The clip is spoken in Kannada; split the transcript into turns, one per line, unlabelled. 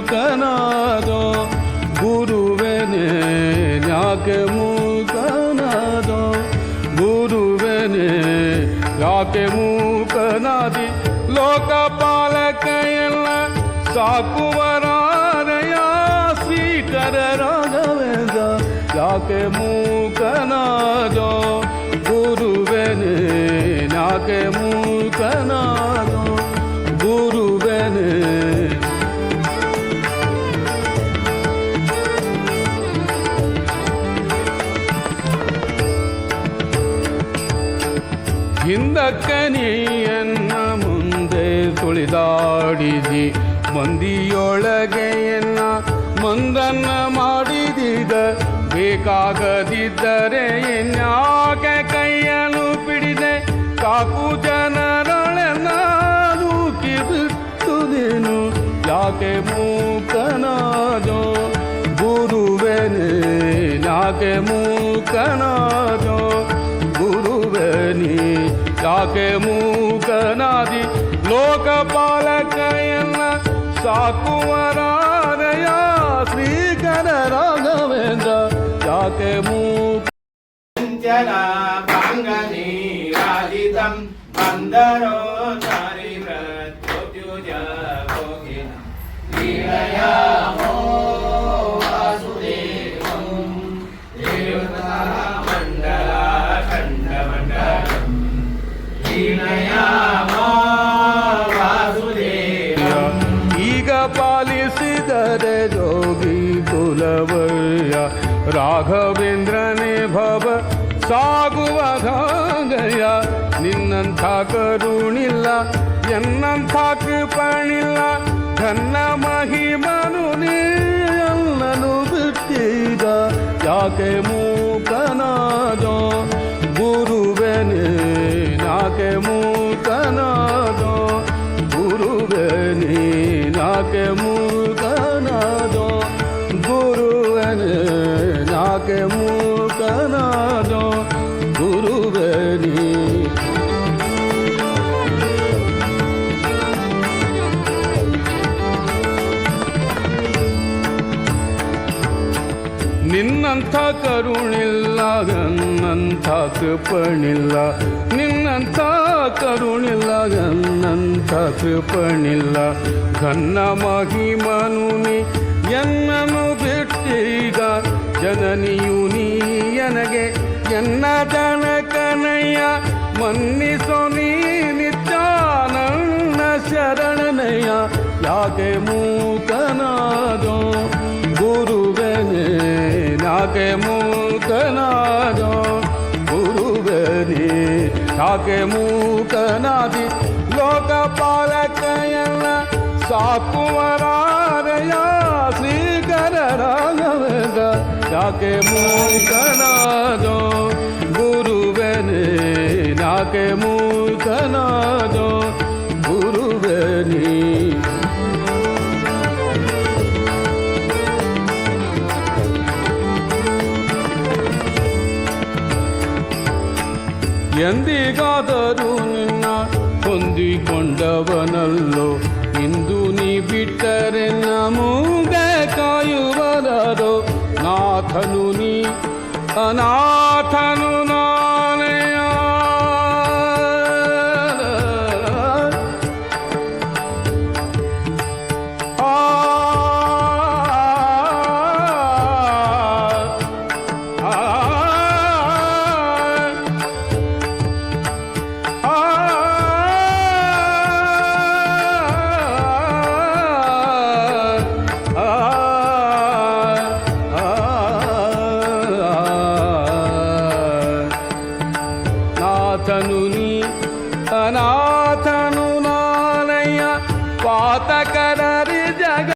ಮೂಕನಾದೋ ಗುರುವೆನೆ ಯಾಕೆ ಮೂಕನಾದೋ ಗುರುವೆನೆ ಯಾಕೆ ಮೂಕನಾದಿ ಲೋಕಪಾಲಕಯಲ್ಲ ಸಾಕುವರಾರಯ ಶ್ರೀಕರ ರಾಘವೇಂದ್ರ ಯಾಕೆ ಮೂಕನಾದೋ ಗುರುವೆನೆ ಯಾಕೆ ಮೂಕನಾದೋ ಗುರುವೆನೆ ಹಿಂದಕ್ಕನಿಯನ್ನ ಮುಂದೆ ತುಳಿದಾಡಿದಿ ಮಂದಿಯೊಳಗೆಯನ್ನ ಮಂದನ್ನ ಮಾಡಿದೀಗ ಬೇಕಾಗದಿದ್ದರೆ ಎನ್ಯಾಕೆ ಕೈಯನ್ನು ಪಿಡಿದೆ ಕಾಕು ಜನರೊಳೆನ್ನ ನೂಕಿ ಬಿಟ್ಟುದೇನು ಯಾಕೆ ಮೂಕನಾದೋ ಗುರುವೆನೆ ಯಾಕೆ ಮೂಕನಾದೋ ಗುರುವೆನಿ ಯಾಕೆ ಮೂಕನಾದಿ ಲೋಕಪಾಲಕಯನ್ನ ಸಾಕುವರಾರಯ ಶ್ರೀಕರ ರಾಘವೇಂದ್ರ ಯಾಕೆ
ಮೂಕಂಚನಾಭಾಂಗನೀರಾಜಿತಂ ಬಂದರೋ ಚಾರಿವ್ರತ್ಯೋತ್ಯುಜ ಭೋಗಿನ ಲೀಲಯಾ ಮೋ ವಾಸುದೇವಂ ದೇವತಾ ಮಂಡಲ ಖಂಡಮಂಡಲಂ ಲೀಲಯಾ ಮೋ ವಾಸುದೇವಂ
ಈಗ ಪಾಲಿಸಿದರೆ ಜೋಗಿ ಕುಲವಯ್ಯ ರಾಘವೇಂದ್ರನೇ ಭವ ಸಾಗುವ ಗಾಂಗಯ್ಯ ನಿನ್ನಂಥ ಕರುಣಿಲ್ಲ ಎನ್ನಂಥ ಕೃಪಣಿಲ್ಲ ಘನ್ನ ಮಹಿಮನು ನೀಲ್ಲನು ಬಿಟ್ಟೀಗ ಯಾಕೆ ಮೂಕನಾದೋ ಗುರುವೆನೆ ಯಾಕೆ ಮೂಕನಾದೋ ಗುರುವೆನೆ ಯಾಕೆ ಮೂಕನಾದೋ ಗುರುವೆನೆ ಯಾಕೆ ಮೂಕನಾದೋ ಗುರುವೆನಿ ನಿನ್ನಂಥ ಕರುಣಿಲ್ಲ ನನ್ನಂಥ ಕೃಪಣಿಲ್ಲ ನಿನ್ನಂಥ ಕರುಣಿಲ್ಲ ನನ್ನಂಥ ಕೃಪಣಿಲ್ಲ ಘನ್ನ ಮಹಿಮನು ನೀ ಎನ್ನನು ಬಿಟ್ಟೀಗ ಜನನಿಯು ನೀ ನನಗೆ ಎನ್ನ ಜನಕನಯ್ಯ ಮನ್ನಿಸೋ ನೀ ನಿತ್ಯ ನನ್ನ ಶರಣನಯ್ಯ ಯಾಕೆ ಮೂಕನಾದೋ ಗುರುವೆನೆ ಯಾಕೆ ಮೂಕನಾದೋ ಗುರುವೆನೆ ಯಾಕೆ ಮೂಕನಾದಿ ಲೋಕಪಾಲಕಯನ್ನ ಸಾಕುವರಾರಯ ಶ್ರೀಕರ ರಾಘವೇಂದ್ರ ಯಾಕೆ ಮೂಕನಾದೋ ಗುರುವೆನೆ ಯಾಕೆ ಮೂಕನಾದೋ ಗುರುವೆನಿ ಎಂದಿಗಾದರೂ ನಿನ್ನ ಹೊಂದಿಕೊಂಡವನಲ್ಲೋ ಇಂದು ನೀ ಬಿಟ್ಟರೆ ನಮೂಗೆ ಕಾಯುವರರೋ ನಾಥನು ನೀ ಅನಾಥನು ನಾನೆಯ ನಾಥನು